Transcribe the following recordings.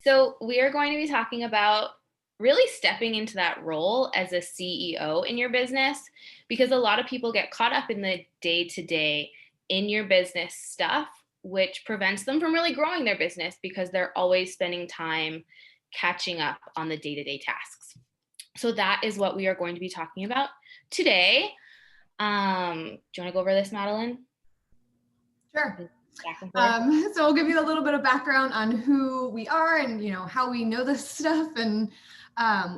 So we are going to be talking about really stepping into that role as a CEO in your business, because a lot of people get caught up in the day-to-day in your business stuff, which prevents them from really growing their business because they're always spending time catching up on the day-to-day tasks. So that is what we are going to be talking about today. Do you want to go over this, Madeline? Sure. Back and forth. So we'll give you a little bit of background on who we are and, how we know this stuff and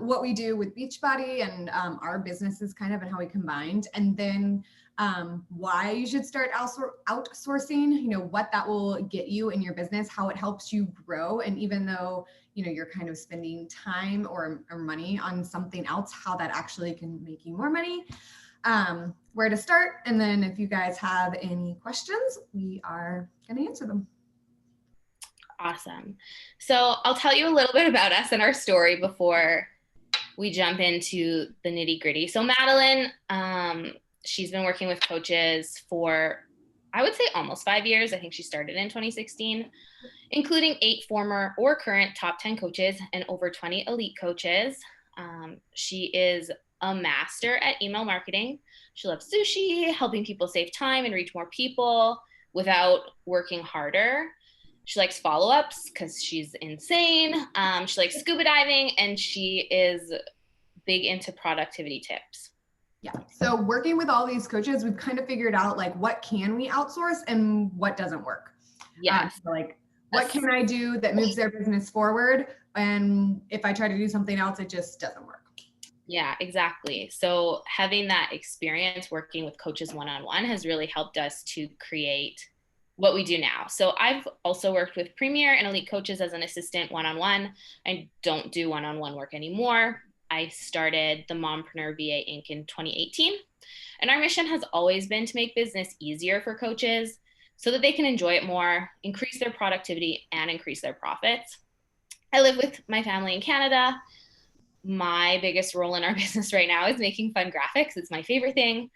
what we do with Beachbody and our businesses kind of and how we combined. And then why you should start outsourcing, what that will get you in your business, how it helps you grow. And even though, you're kind of spending time or money on something else, how that actually can make you more money. Where to start. And then if you guys have any questions, we are going to answer them. Awesome. So I'll tell you a little bit about us and our story before we jump into the nitty gritty. So Madeline, she's been working with coaches for, I would say, almost 5 years. I think she started in 2016, including 8 former or current top 10 coaches and over 20 elite coaches. She is a master at email marketing. She loves sushi, helping people save time and reach more people without working harder. She likes follow-ups because she's insane. She likes scuba diving, and she is big into productivity tips. Yeah. So working with all these coaches, we've kind of figured out what can we outsource and what doesn't work. Yes. What can I do that moves their business forward? And if I try to do something else, it just doesn't work. Yeah, exactly. So having that experience working with coaches one-on-one has really helped us to create what we do now. So I've also worked with premier and elite coaches as an assistant one-on-one. I don't do one-on-one work anymore. I started the Mompreneur VA Inc. in 2018. And our mission has always been to make business easier for coaches so that they can enjoy it more, increase their productivity, and increase their profits. I live with my family in Canada. My biggest role in our business right now is making fun graphics. It's my favorite thing.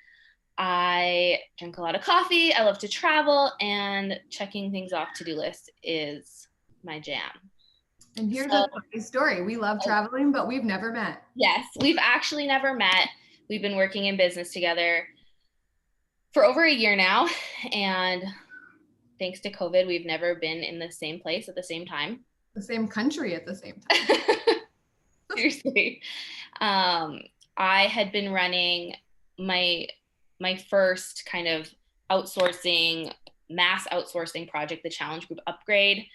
I drink a lot of coffee. I love to travel, and checking things off to-do lists is my jam. And here's a funny story. We love traveling, but we've never met. Yes, we've actually never met. We've been working in business together for over a year now. And thanks to COVID, we've never been in the same place at the same time. The same country at the same time. Seriously. I had been running my first kind of mass outsourcing project, the Challenge Group Upgrade,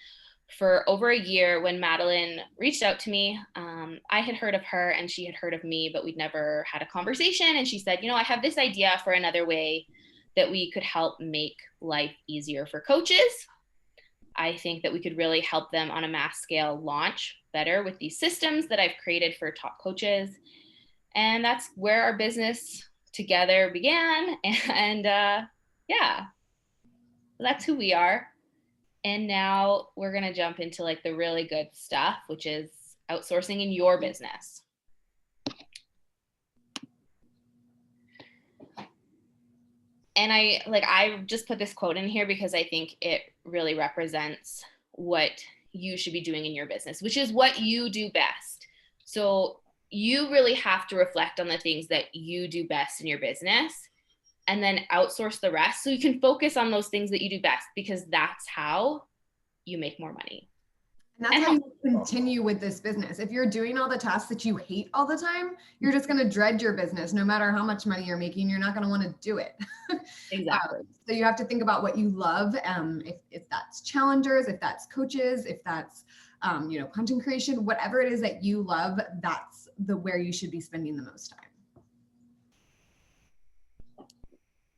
for over a year when Madeline reached out to me. I had heard of her and she had heard of me, but we'd never had a conversation. And she said, I have this idea for another way that we could help make life easier for coaches. I think that we could really help them on a mass scale launch better with these systems that I've created for top coaches. And that's where our business together began. And that's who we are. And now we're going to jump into the really good stuff, which is outsourcing in your business. And I just put this quote in here because I think it really represents what you should be doing in your business, which is what you do best. So you really have to reflect on the things that you do best in your business and then outsource the rest so you can focus on those things that you do best, because that's how you make more money. And that's how you continue with this business. If you're doing all the tasks that you hate all the time, you're just going to dread your business. No matter how much money you're making, you're not going to want to do it. Exactly. So you have to think about what you love. If that's challengers, if that's coaches, if that's, content creation, whatever it is that you love, that's where you should be spending the most time.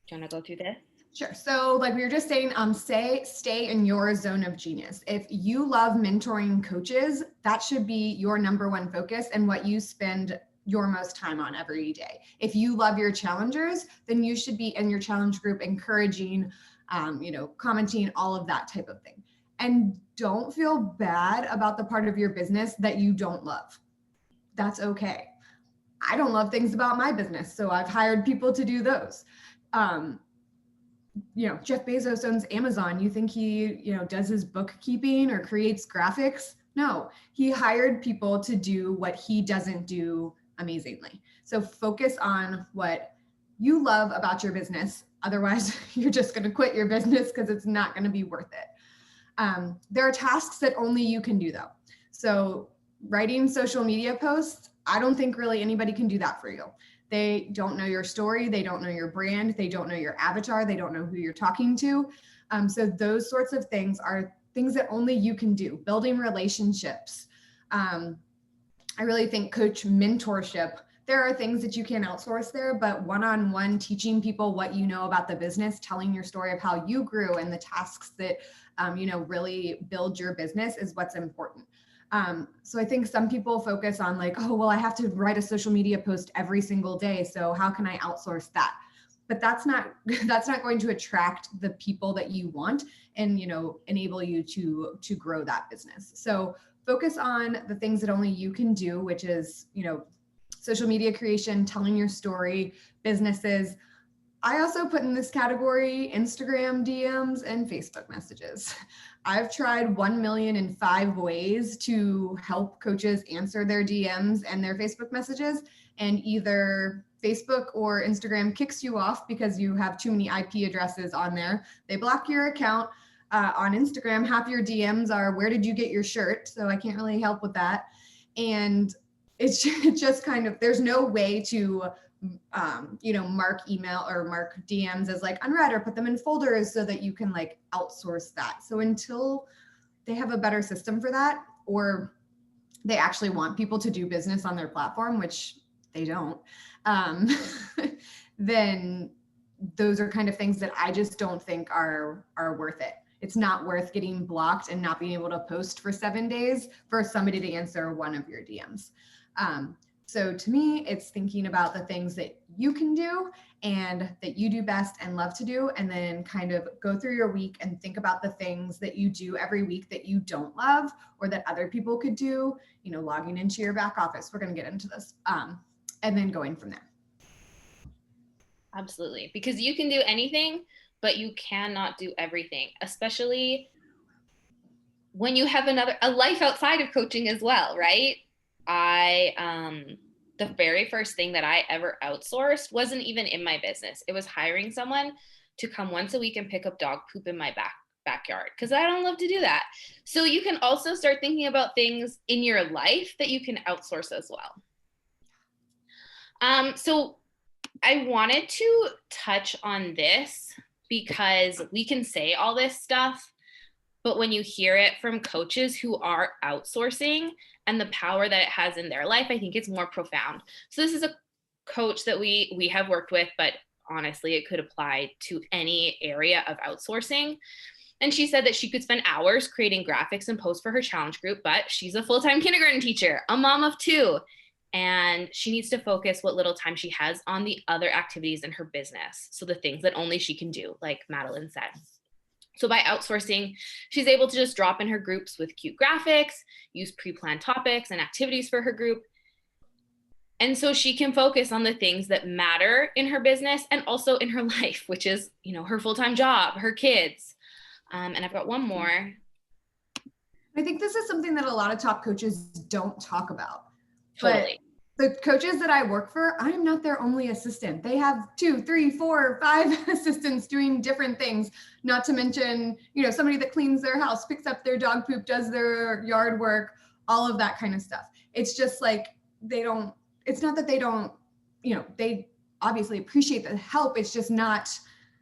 Do you want to go through this? Sure. So like we were just saying, stay in your zone of genius. If you love mentoring coaches, that should be your number one focus and what you spend your most time on every day. If you love your challengers, then you should be in your challenge group, encouraging, commenting, all of that type of thing. And don't feel bad about the part of your business that you don't love. That's okay. I don't love things about my business, so I've hired people to do those. Jeff Bezos owns Amazon. You think he, does his bookkeeping or creates graphics? No, he hired people to do what he doesn't do amazingly. So focus on what you love about your business. Otherwise, you're just going to quit your business because it's not going to be worth it. There are tasks that only you can do, though. So writing social media posts, I don't think really anybody can do that for you. They don't know your story. They don't know your brand. They don't know your avatar. They don't know who you're talking to. So those sorts of things are things that only you can do. Building relationships. I really think coach mentorship, there are things that you can outsource there, but one-on-one teaching people what you know about the business, telling your story of how you grew and the tasks that, really build your business is what's important. So I think some people focus on like, oh, well, I have to write a social media post every single day. So how can I outsource that? But that's not going to attract the people that you want and, enable you to grow that business. So focus on the things that only you can do, which is, social media creation, telling your story, businesses. I also put in this category Instagram DMs and Facebook messages. I've tried 1,000,005 ways to help coaches answer their DMs and their Facebook messages, and either Facebook or Instagram kicks you off because you have too many IP addresses on there. They block your account. On Instagram, half your DMs are, where did you get your shirt? So I can't really help with that. And it's just kind of, there's no way to mark email or mark DMs as like unread or put them in folders so that you can like outsource that. So until they have a better system for that, or they actually want people to do business on their platform, which they don't, then those are kind of things that I just don't think are worth it. It's not worth getting blocked and not being able to post for 7 days for somebody to answer one of your DMs. So to me, it's thinking about the things that you can do and that you do best and love to do, and then kind of go through your week and think about the things that you do every week that you don't love or that other people could do, logging into your back office. We're going to get into this, and then going from there. Absolutely. Because you can do anything, but you cannot do everything, especially when you have a life outside of coaching as well, right? The very first thing that I ever outsourced wasn't even in my business. It was hiring someone to come once a week and pick up dog poop in my backyard, because I don't love to do that. So you can also start thinking about things in your life that you can outsource as well. So I wanted to touch on this because we can say all this stuff, but when you hear it from coaches who are outsourcing and the power that it has in their life, I think it's more profound. So this is a coach that we have worked with, but honestly, it could apply to any area of outsourcing. And she said that she could spend hours creating graphics and posts for her challenge group, but she's a full-time kindergarten teacher, a mom of 2, and she needs to focus what little time she has on the other activities in her business. So the things that only she can do, like Madeline said. So by outsourcing, she's able to just drop in her groups with cute graphics, use pre-planned topics and activities for her group. And so she can focus on the things that matter in her business and also in her life, which is, her full-time job, her kids. And I've got one more. I think this is something that a lot of top coaches don't talk about. Totally. But the coaches that I work for, I'm not their only assistant. They have 2, 3, 4, 5 assistants doing different things, not to mention, somebody that cleans their house, picks up their dog poop, does their yard work, all of that kind of stuff. It's just like, it's not that they don't, they obviously appreciate the help. It's just not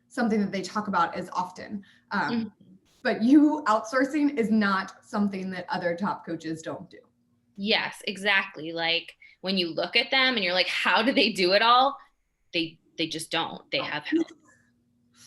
something that they talk about as often. But you outsourcing is not something that other top coaches don't do. Yes, exactly. Like when you look at them and you're like, how do they do it all? They just don't. They have help.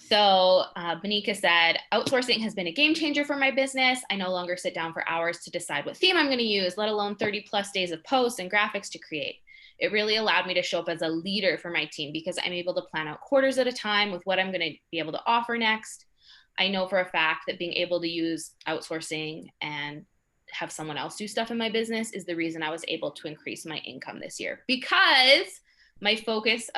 So Benika said, outsourcing has been a game changer for my business. I no longer sit down for hours to decide what theme I'm going to use, let alone 30 plus days of posts and graphics to create. It really allowed me to show up as a leader for my team because I'm able to plan out quarters at a time with what I'm going to be able to offer next. I know for a fact that being able to use outsourcing and have someone else do stuff in my business is the reason I was able to increase my income this year, because My focus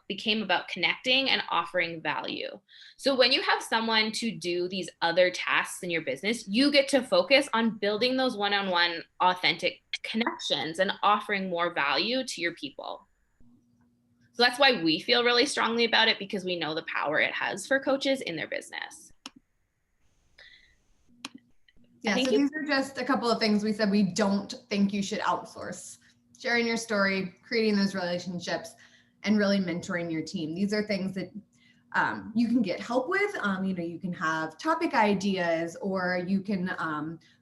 became about connecting and offering value. So when you have someone to do these other tasks in your business, you get to focus on building those one-on-one authentic connections and offering more value to your people. So that's why we feel really strongly about it, because we know the power it has for coaches in their business. Yeah, so these are just a couple of things we said we don't think you should outsource. Sharing your story, creating those relationships, and really mentoring your team. These are things that you can get help with. You can have topic ideas, or you can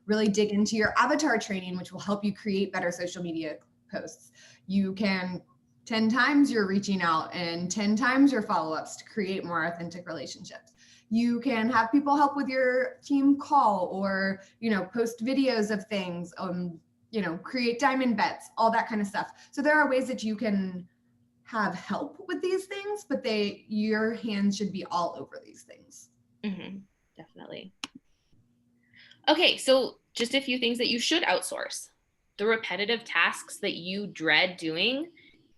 really dig into your avatar training, which will help you create better social media posts. You can 10 times you're reaching out and 10 times your follow-ups to create more authentic relationships. You can have people help with your team call, or, post videos of things, create diamond bets, all that kind of stuff. So there are ways that you can have help with these things, but your hands should be all over these things. Mm-hmm, definitely. Okay, so just a few things that you should outsource. The repetitive tasks that you dread doing.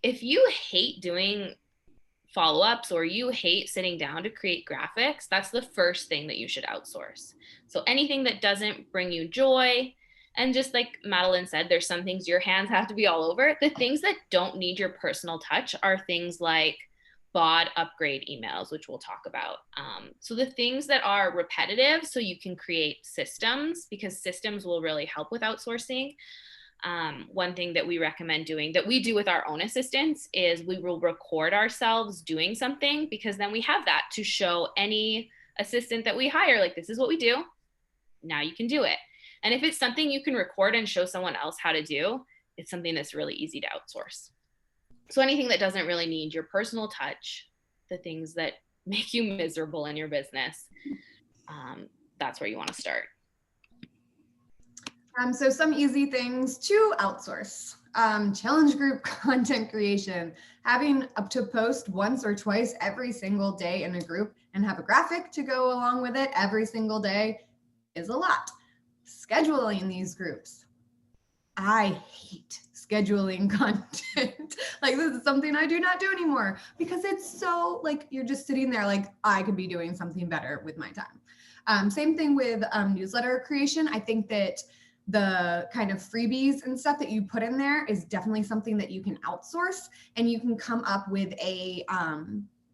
If you hate doing follow-ups, or you hate sitting down to create graphics, that's the first thing that you should outsource. So anything that doesn't bring you joy, and just like Madeline said, there's some things your hands have to be all over. The things that don't need your personal touch are things like BOD upgrade emails, which we'll talk about. So the things that are repetitive, so you can create systems, because systems will really help with outsourcing. One thing that we recommend doing, that we do with our own assistants, is we will record ourselves doing something, because then we have that to show any assistant that we hire, like, this is what we do, now you can do it. And if it's something you can record and show someone else how to do, it's something that's really easy to outsource. So anything that doesn't really need your personal touch, the things that make you miserable in your business, that's where you want to start. So some easy things to outsource. Challenge group content creation, having up to post once or twice every single day in a group and have a graphic to go along with it every single day is a lot. Scheduling these groups. I hate scheduling content. Like, this is something I do not do anymore, because it's so, like, you're just sitting there like, I could be doing something better with my time. Same thing with newsletter creation. I think that the kind of freebies and stuff that you put in there is definitely something that you can outsource, and you can come up with a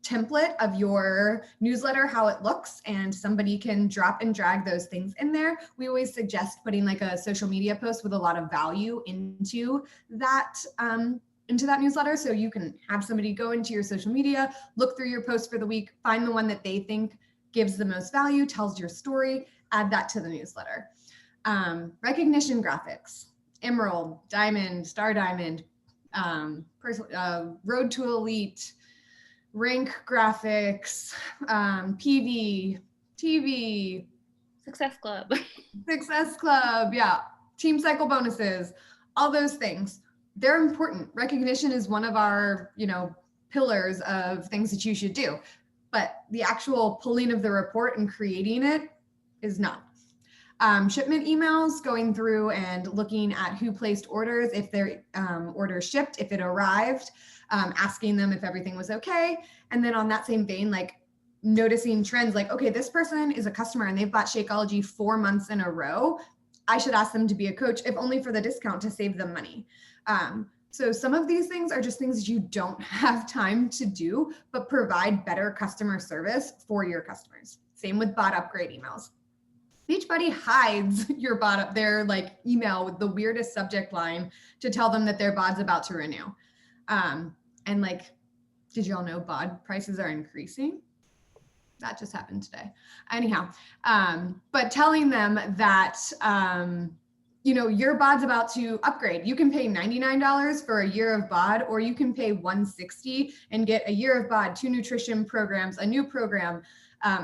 template of your newsletter, how it looks, and somebody can drop and drag those things in there. We always suggest putting like a social media post with a lot of value into that newsletter. So you can have somebody go into your social media, look through your post for the week, find the one that they think gives the most value, tells your story, add that to the newsletter. Recognition graphics, Emerald, Diamond, Star Diamond, Road to Elite, rank graphics, PV, TV, Success Club, yeah, team cycle bonuses, all those things. They're important. Recognition is one of our, pillars of things that you should do, but the actual pulling of the report and creating it is not. Shipment emails, going through and looking at who placed orders, if their order shipped, if it arrived, asking them if everything was okay. And then on that same vein, like noticing trends, like, okay, this person is a customer and they've bought Shakeology 4 months in a row. I should ask them to be a coach, if only for the discount to save them money. So some of these things are just things that you don't have time to do, but provide better customer service for your customers. Same with bot upgrade emails. Beachbody hides your bot up their like email with the weirdest subject line to tell them that their bod's about to renew. And like, did y'all know bod prices are increasing? That just happened today. Anyhow, but telling them that, your bod's about to upgrade. You can pay $99 for a year of bod, or you can pay $160 and get a year of bod, 2 nutrition programs, a new program,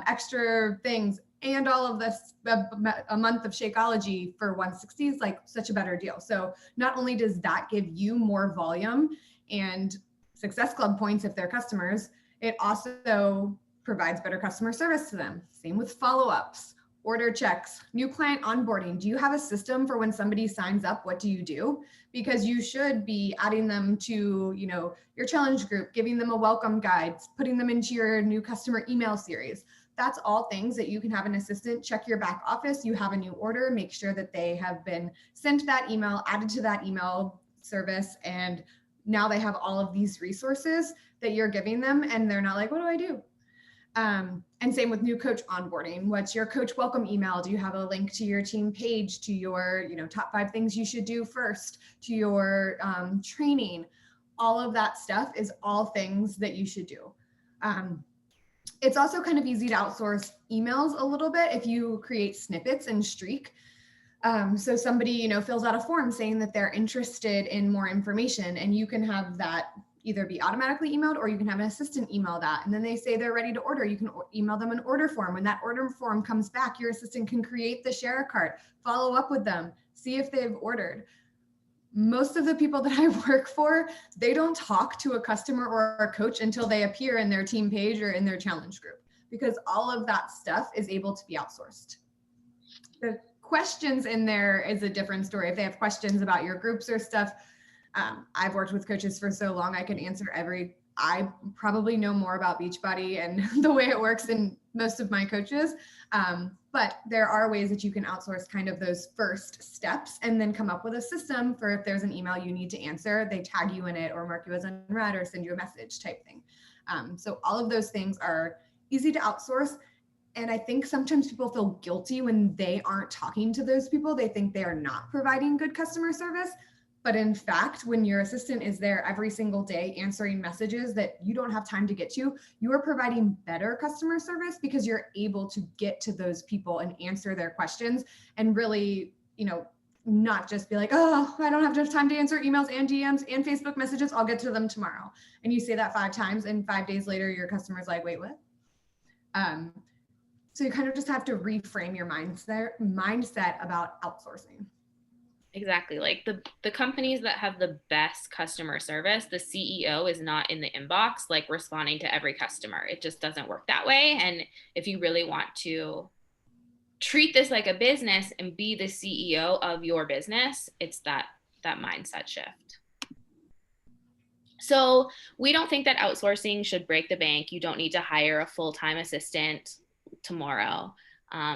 extra things, and all of this, a month of Shakeology for $160 is like such a better deal. So not only does that give you more volume and Success Club points if they're customers, it also provides better customer service to them. Same with follow-ups, order checks, new client onboarding. Do you have a system for when somebody signs up? What do you do? Because you should be adding them to, you know, your challenge group, giving them a welcome guide, putting them into your new customer email series. That's all things that you can have an assistant check your back office. You have a new order, make sure that they have been sent that email, added to that email service, and now they have all of these resources that you're giving them, and they're not like, what do I do? And same with new coach onboarding. What's your coach welcome email? Do you have a link to your team page, to your, you know, top 5 things you should do first, to your training? All of that stuff is all things that you should do. It's also kind of easy to outsource emails a little bit if you create snippets and streak. So somebody, you know, fills out a form saying that they're interested in more information, and you can have that either be automatically emailed, or you can have an assistant email that. And then they say they're ready to order. You can email them an order form. When that order form comes back, your assistant can create the share a cart, follow up with them, see if they've ordered. Most of the people that I work for, they don't talk to a customer or a coach until they appear in their team page or in their challenge group, because all of that stuff is able to be outsourced. The questions in there is a different story. If they have questions about your groups or stuff, I've worked with coaches for so long, I can answer I probably know more about Beachbody and the way it works than most of my coaches. But there are ways that you can outsource kind of those first steps, and then come up with a system for if there's an email you need to answer, they tag you in it or mark you as unread or send you a message type thing. So all of those things are easy to outsource. And I think sometimes people feel guilty when they aren't talking to those people. They think they are not providing good customer service. But in fact, when your assistant is there every single day answering messages that you don't have time to get to, you are providing better customer service because you're able to get to those people and answer their questions, and really, you know, not just be like, oh, I don't have enough time to answer emails and DMs and Facebook messages. I'll get to them tomorrow. And you say that 5 times, and 5 days later, your customer's like, wait, what? So you kind of just have to reframe your mindset about outsourcing. Exactly. Like the companies that have the best customer service, the CEO is not in the inbox, like responding to every customer. It just doesn't work that way. And if you really want to treat this like a business and be the CEO of your business, it's that mindset shift. So we don't think that outsourcing should break the bank. You don't need to hire a full-time assistant tomorrow.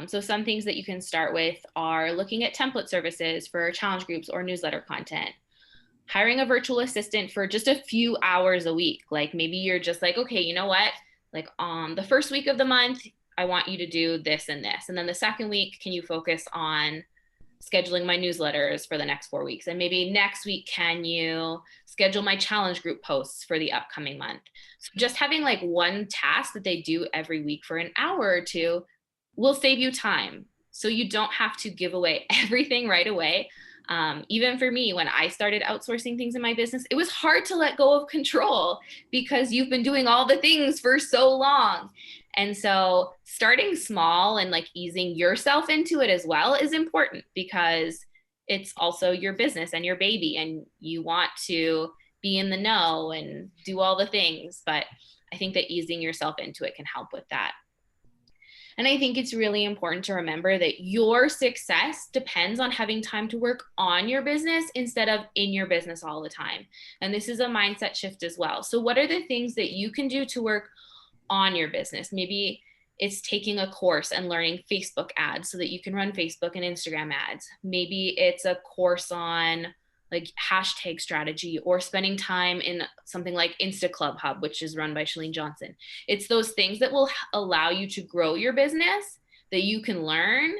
So some things that you can start with are looking at template services for challenge groups or newsletter content, hiring a virtual assistant for just a few hours a week. Like maybe you're just like, okay, you know what? Like on the first week of the month, I want you to do this and this. And then the second week, can you focus on scheduling my newsletters for the next 4 weeks? And maybe next week, can you schedule my challenge group posts for the upcoming month? So just having like one task that they do every week for an hour or two will save you time. So you don't have to give away everything right away. Even for me, when I started outsourcing things in my business, it was hard to let go of control because you've been doing all the things for so long. And so starting small and like easing yourself into it as well is important, because it's also your business and your baby, and you want to be in the know and do all the things. But I think that easing yourself into it can help with that. And I think it's really important to remember that your success depends on having time to work on your business instead of in your business all the time. And this is a mindset shift as well. So what are the things that you can do to work on your business? Maybe it's taking a course and learning Facebook ads so that you can run Facebook and Instagram ads. Maybe it's a course on like hashtag strategy, or spending time in something like Insta Club Hub, which is run by Shalene Johnson. It's those things that will allow you to grow your business that you can learn,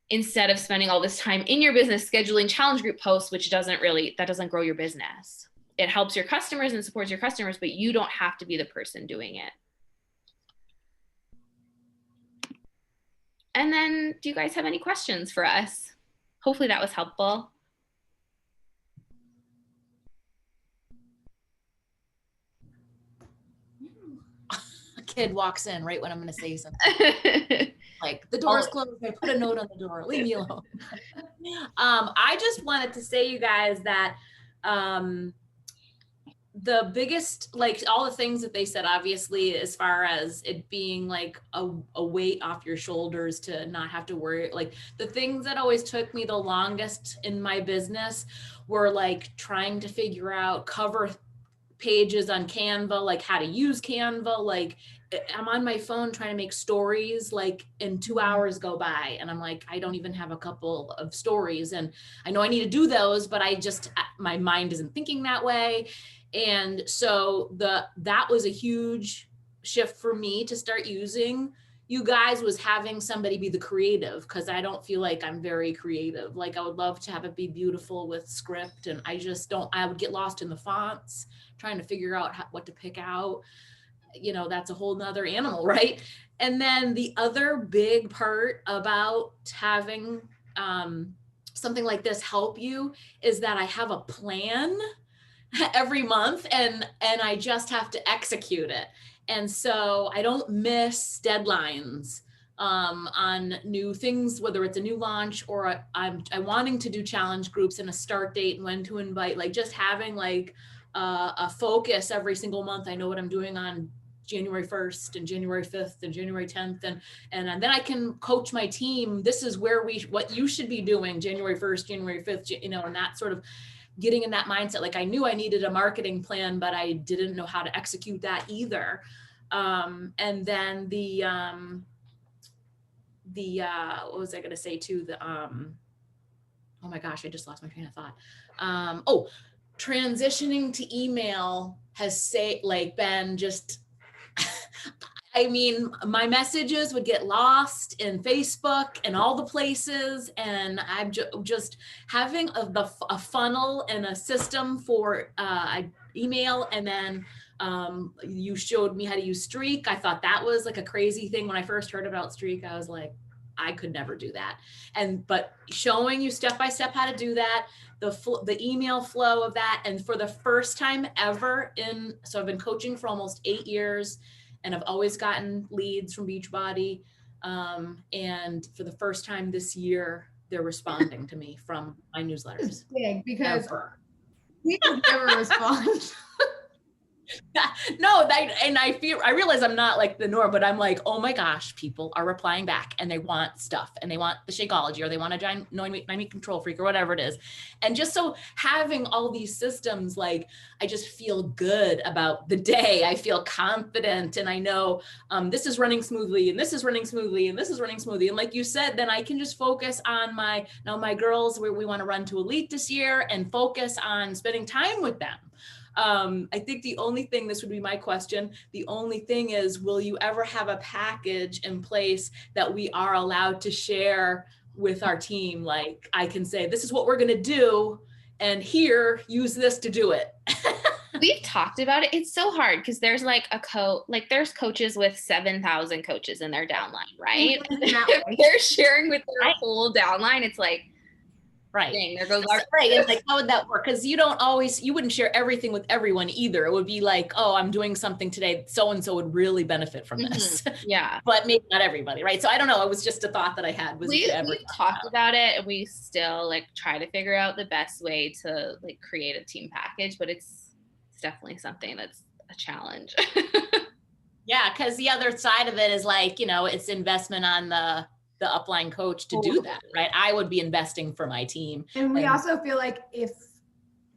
instead of spending all this time in your business scheduling challenge group posts, which doesn't grow your business. It helps your customers and supports your customers, but you don't have to be the person doing it. And then, do you guys have any questions for us? Hopefully that was helpful. Kid walks in right when I'm going to say something. Like, the door's closed. I put a note on the door. Leave me alone. I just wanted to say, you guys, that the biggest, like all the things that they said, obviously, as far as it being like a weight off your shoulders to not have to worry, like the things that always took me the longest in my business were like trying to figure out cover pages on Canva, like how to use Canva. Like I'm on my phone trying to make stories, like, and 2 hours go by and I'm like, I don't even have a couple of stories. And I know I need to do those, but my mind isn't thinking that way. And so that was a huge shift for me to start using you guys, was having somebody be the creative, because I don't feel like I'm very creative. Like I would love to have it be beautiful with script, and I would get lost in the fonts trying to figure out what to pick out. That's a whole nother animal, right? And then the other big part about having something like this help you is that I have a plan every month, and I just have to execute it. And so I don't miss deadlines on new things, whether it's a new launch or I'm wanting to do challenge groups and a start date and when to invite, like just having like a focus every single month. I know what I'm doing on January 1st and January 5th and January 10th. And then I can coach my team. This is what you should be doing January 1st, January 5th, and that sort of getting in that mindset. Like I knew I needed a marketing plan, but I didn't know how to execute that either. And then what was I going to say too? Oh my gosh, I just lost my train of thought. Transitioning to email has been just, I mean, my messages would get lost in Facebook and all the places. And I'm just having a funnel and a system for email. And then you showed me how to use Streak. I thought that was like a crazy thing. When I first heard about Streak, I was like, I could never do that. But showing you step by step how to do that, the email flow of that. And for the first time ever so I've been coaching for almost 8 years, and I've always gotten leads from Beachbody. And for the first time this year, they're responding to me from my newsletters. Big, because we never respond. No, I realize I'm not like the norm, but I'm like, oh my gosh, people are replying back and they want stuff and they want the Shakeology, or they want to join my meat control freak, or whatever it is. And just so having all these systems, like I just feel good about the day. I feel confident, and I know this is running smoothly, and this is running smoothly, and this is running smoothly. And like you said, then I can just focus on my girls, where we want to run to Elite this year, and focus on spending time with them. I think the only thing, this would be my question, the only thing is, will you ever have a package in place that we are allowed to share with our team? Like I can say, this is what we're going to do, and here, use this to do it. We've talked about it. It's so hard because there's like there's coaches with 7,000 coaches in their downline, right? They're sharing with their whole downline. It's like, right. Dang, there goes our right. It's like, how would that work? Because you wouldn't share everything with everyone either. It would be like, oh, I'm doing something today, so-and-so would really benefit from this. Yeah. But maybe not everybody, right? So I don't know. It was just a thought that I had. We've talked about it, and we still like try to figure out the best way to like create a team package, but it's definitely something that's a challenge. Yeah, because the other side of it is like, it's investment on the upline coach to do that, right? I would be investing for my team. And we also feel like if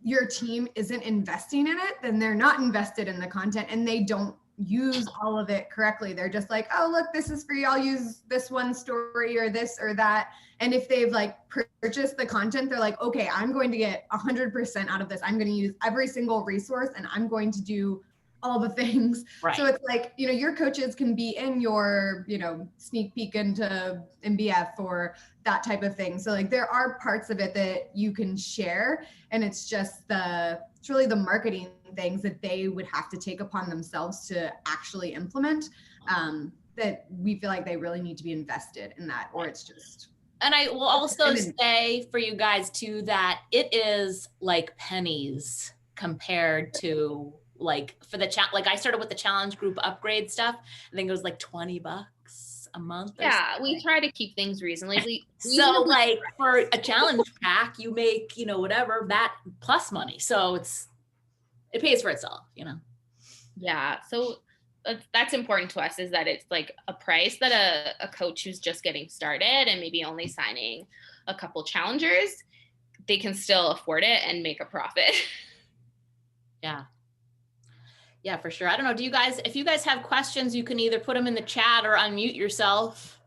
your team isn't investing in it, then they're not invested in the content, and they don't use all of it correctly. They're just like, oh, look, this is free. I'll use this one story or this or that. And if they've like purchased the content, they're like, okay, I'm going to get 100% out of this. I'm going to use every single resource, and I'm going to do all the things. Right. So it's like, your coaches can be in your, sneak peek into MBF or that type of thing. So like there are parts of it that you can share, and it's really the marketing things that they would have to take upon themselves to actually implement, that we feel like they really need to be invested in that, or it's just. And I will also say for you guys too, that it is like pennies compared to like for the like I started with the challenge group upgrade stuff. I think it was like $20 a month. Yeah, we try to keep things reasonably. So like for a challenge pack, you make, whatever, that plus money. So it's it pays for itself, Yeah. So that's important to us, is that it's like a price that a coach who's just getting started and maybe only signing a couple challengers, they can still afford it and make a profit. Yeah. Yeah, for sure. I don't know. If you guys have questions, you can either put them in the chat or unmute yourself.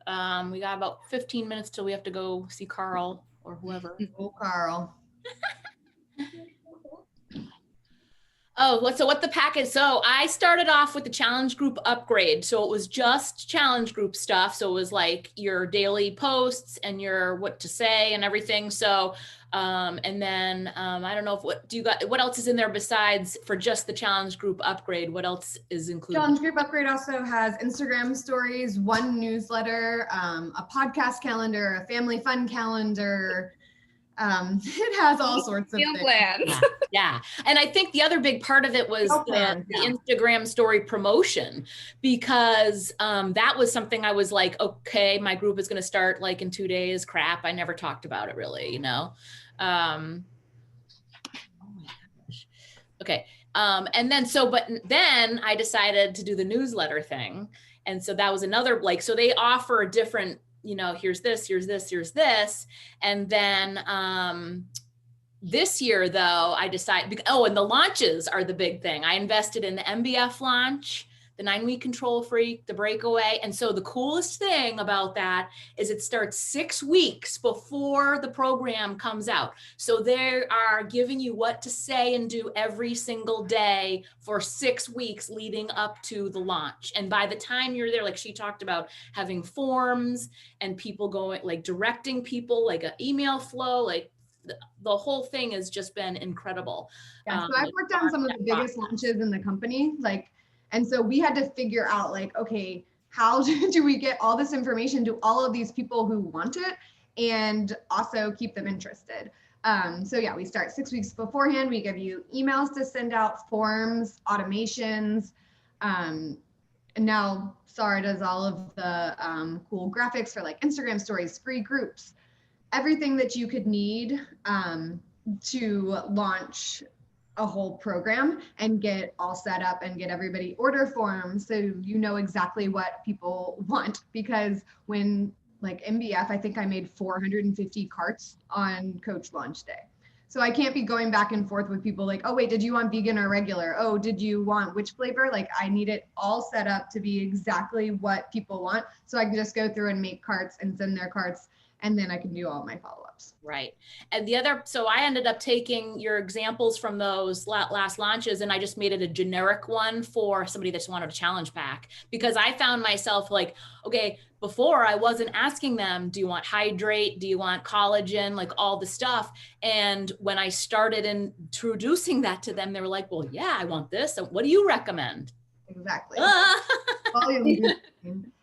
We got about 15 minutes till we have to go see Carl or whoever. Oh, Carl. Oh, what the package? So I started off with the challenge group upgrade. So it was just challenge group stuff. So it was like your daily posts and your what to say and everything. So, and then I don't know what else is in there besides for just the challenge group upgrade? What else is included? Challenge group upgrade also has Instagram stories, one newsletter, a podcast calendar, a family fun calendar. It has all sorts of things. Plans. Yeah. And I think the other big part of it was the Instagram story promotion, because that was something I was like, okay, my group is going to start like in 2 days. Crap. I never talked about it really, oh my gosh. Okay. And then I decided to do the newsletter thing. And so that was another, so they offer a different, here's this, here's this, here's this. And then, this year though, I decided, and the launches are the big thing. I invested in the MBF launch, the 9-week control freak, the breakaway. And so the coolest thing about that is it starts 6 weeks before the program comes out. So they are giving you what to say and do every single day for 6 weeks leading up to the launch. And by the time you're there, like she talked about having forms and people going, like directing people, like an email flow, like the whole thing has just been incredible. Yeah, so I've worked on some of the biggest launches in the company, and so we had to figure out okay, how do we get all this information to all of these people who want it and also keep them interested? So yeah, we start 6 weeks beforehand. We give you emails to send out, forms, automations. And now Sarah does all of the cool graphics for like Instagram stories, free groups, everything that you could need to launch a whole program and get all set up and get everybody order forms so you know exactly what people want. Because when like MBF, I think I made 450 carts on coach launch day. So I can't be going back and forth with people like, oh wait, did you want vegan or regular? Oh, did you want which flavor? Like I need it all set up to be exactly what people want. So I can just go through and make carts and send their carts, and then I can do all my follow-ups. Right. And so I ended up taking your examples from those last launches, and I just made it a generic one for somebody that just wanted a challenge pack, because I found myself like, okay, before I wasn't asking them, do you want hydrate? Do you want collagen? Like all the stuff. And when I started introducing that to them, they were like, well, yeah, I want this. So what do you recommend? Exactly.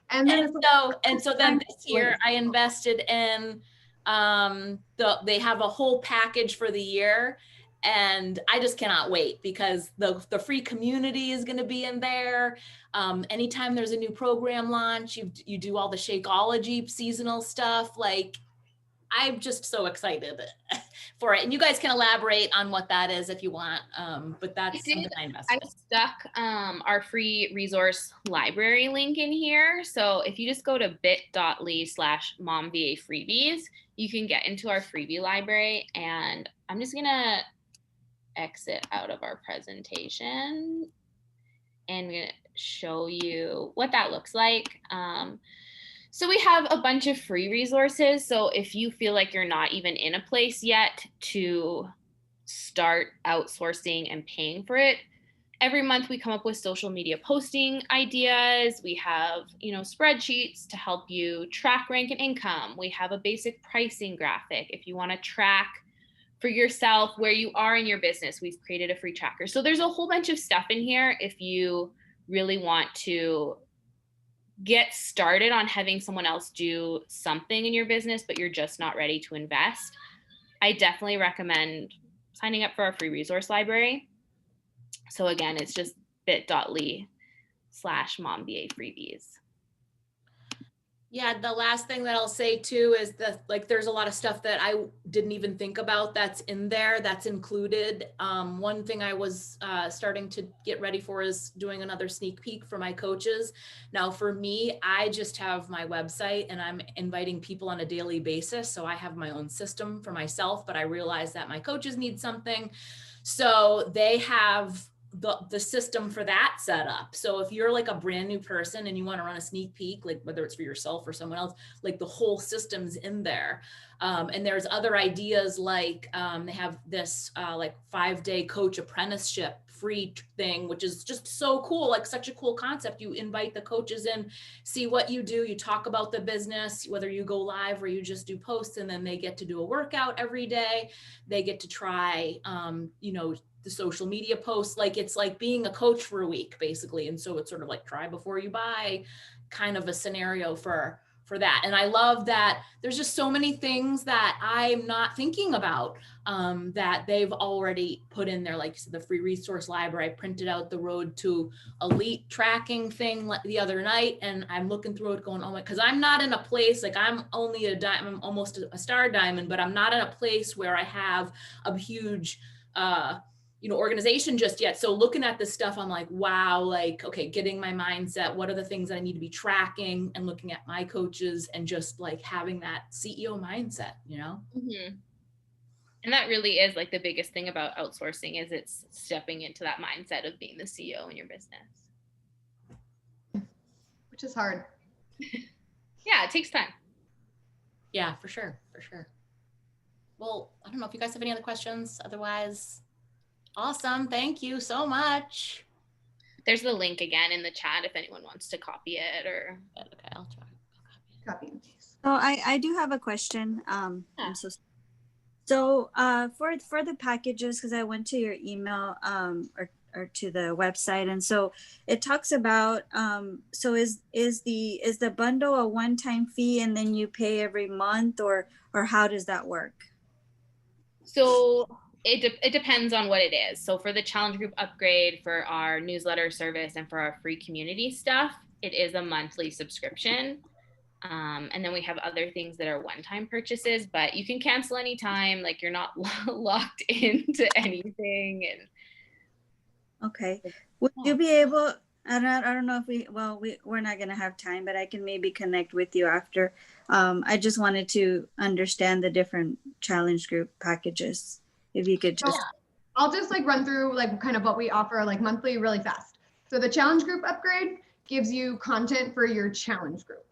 And so then this year I invested in, they have a whole package for the year, and I just cannot wait because the free community is going to be in there. Anytime there's a new program launch, you do all the Shakeology seasonal stuff. Like I'm just so excited for it. And you guys can elaborate on what that is if you want. But that's something I invested in. I stuck our free resource library link in here. So if you just go to bit.ly/momva freebies, you can get into our freebie library. And I'm just gonna exit out of our presentation and I'm gonna show you what that looks like. So we have a bunch of free resources. So if you feel like you're not even in a place yet to start outsourcing and paying for it, every month we come up with social media posting ideas. We have, spreadsheets to help you track rank and income. We have a basic pricing graphic. If you want to track for yourself where you are in your business, we've created a free tracker. So there's a whole bunch of stuff in here if you really want to get started on having someone else do something in your business, but you're just not ready to invest. I definitely recommend signing up for our free resource library. So again, it's just bit.ly/momva freebies. Yeah, the last thing that I'll say too is that like there's a lot of stuff that I didn't even think about that's in there, that's included. One thing I was starting to get ready for is doing another sneak peek for my coaches. Now for me, I just have my website and I'm inviting people on a daily basis. So I have my own system for myself, but I realize that my coaches need something. So they have the system for that set up. So if you're like a brand new person and you want to run a sneak peek, like whether it's for yourself or someone else, like the whole system's in there. And there's other ideas like they have this like 5-day coach apprenticeship free thing, which is just so cool, like such a cool concept. You invite the coaches in, see what you do, you talk about the business, whether you go live or you just do posts, and then they get to do a workout every day. They get to try, the social media posts, like it's like being a coach for a week basically. And so it's sort of like try before you buy kind of a scenario for that. And I love that there's just so many things that I'm not thinking about that they've already put in there. Like the free resource library, I printed out the Road to Elite tracking thing the other night, and I'm looking through it going, oh my, because I'm not in a place, like I'm only I'm almost a star diamond, but I'm not in a place where I have a huge organization just yet. So looking at this stuff, I'm like, wow, like, okay, getting my mindset, what are the things that I need to be tracking, and looking at my coaches and just like having that CEO mindset, Mm-hmm. And that really is like the biggest thing about outsourcing is it's stepping into that mindset of being the CEO in your business. Which is hard. Yeah, it takes time. Yeah, for sure. For sure. Well, I don't know if you guys have any other questions. Otherwise, awesome. Thank you so much. There's the link again in the chat if anyone wants to copy it or. Okay, I'll try. Copy and paste. So I do have a question. I'm so for the packages, because I went to your email or to the website, and so it talks about so is the bundle a one-time fee and then you pay every month, or how does that work? So it depends on what it is. So for the challenge group upgrade, for our newsletter service, and for our free community stuff, it is a monthly subscription. And then we have other things that are one-time purchases, but you can cancel anytime. Like you're not locked into anything. And okay, would you be able? I don't know if we're not gonna have time, but I can maybe connect with you after. I just wanted to understand the different challenge group packages. If you could just. I'll just like run through like kind of what we offer like monthly really fast. So the challenge group upgrade gives you content for your challenge group.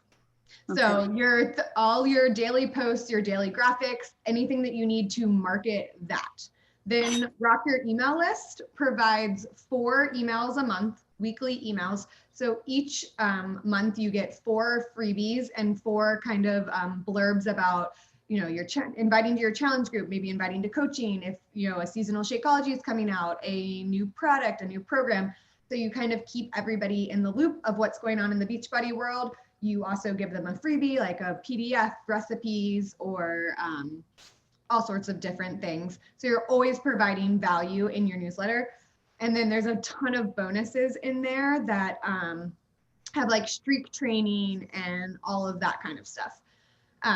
Okay. So all your daily posts, your daily graphics, anything that you need to market that. Then Rock Your Email List provides 4 emails a month, weekly emails. So each month you get 4 freebies and 4 kind of blurbs about, your inviting to your challenge group, maybe inviting to coaching, if, a seasonal Shakeology is coming out, a new product, a new program. So you kind of keep everybody in the loop of what's going on in the Beachbody world. You also give them a freebie, like a PDF, recipes, or all sorts of different things. So you're always providing value in your newsletter. And then there's a ton of bonuses in there that have like streak training and all of that kind of stuff.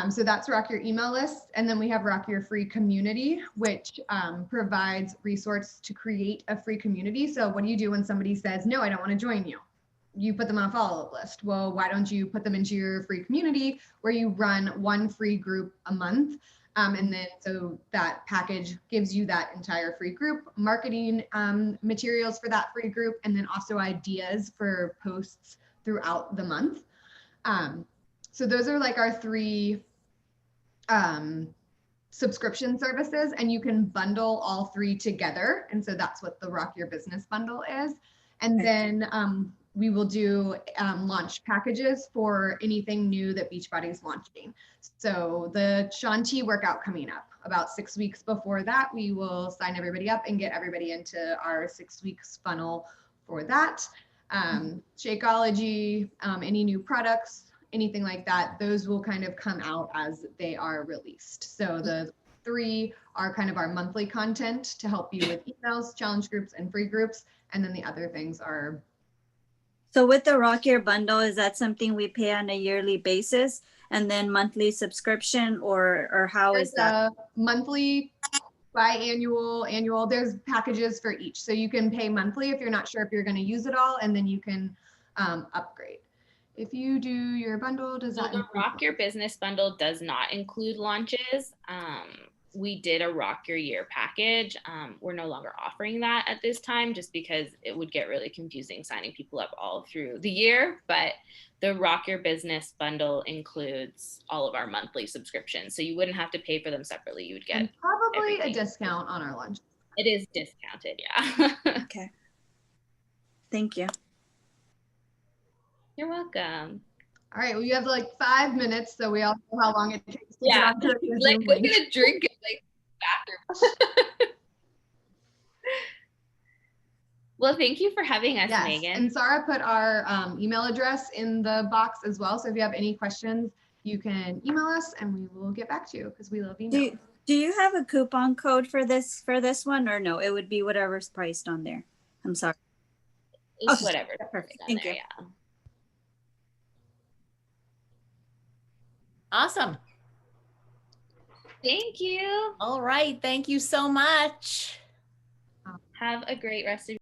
So that's Rock Your Email List. And then we have Rock Your Free Community, which provides resource to create a free community. So what do you do when somebody says, no, I don't want to join you? You put them on a follow-up list. Well, why don't you put them into your free community where you run 1 free group a month? And then so that package gives you that entire free group, marketing materials for that free group, and then also ideas for posts throughout the month. So those are like our 3 subscription services, and you can bundle all 3 together. And so that's what the Rock Your Business bundle is. And then we will do launch packages for anything new that Beachbody is launching. So the Shanti workout coming up, about 6 weeks before that, we will sign everybody up and get everybody into our 6 weeks funnel for that. Shakeology, any new products, anything like that, those will kind of come out as they are released. So the 3 are kind of our monthly content to help you with emails, challenge groups, and free groups. And then the other things are So with the Rock Your Bundle, is that something we pay on a yearly basis and then monthly subscription, or how is There's that? a monthly, biannual, annual. There's packages for each. So you can pay monthly if you're not sure if you're going to use it all, and then you can upgrade. If you do your bundle, does So that the include Rock Your Business bundle does not include launches. We did a Rock Your Year package. We're no longer offering that at this time just because it would get really confusing signing people up all through the year. But the Rock Your Business bundle includes all of our monthly subscriptions. So you wouldn't have to pay for them separately. You would get and probably a everything. discount on our lunch. It is discounted, yeah. Okay. Thank you. You're welcome. All right, well, you have like 5 minutes, so we all know how long it takes to Yeah, get onto the like Zoom go link. get a drink in like bathroom. Well, thank you for having us, Yes, Megan. and Sarah put our email address in the box as well. So if you have any questions, you can email us and we will get back to you because we love email. Do you have a coupon code for this one, or no? It would be whatever's priced on there. I'm sorry. It's Oh, whatever. perfect. On Thank there, you. yeah. Awesome. Thank you. All right. Thank you so much. Have a great rest of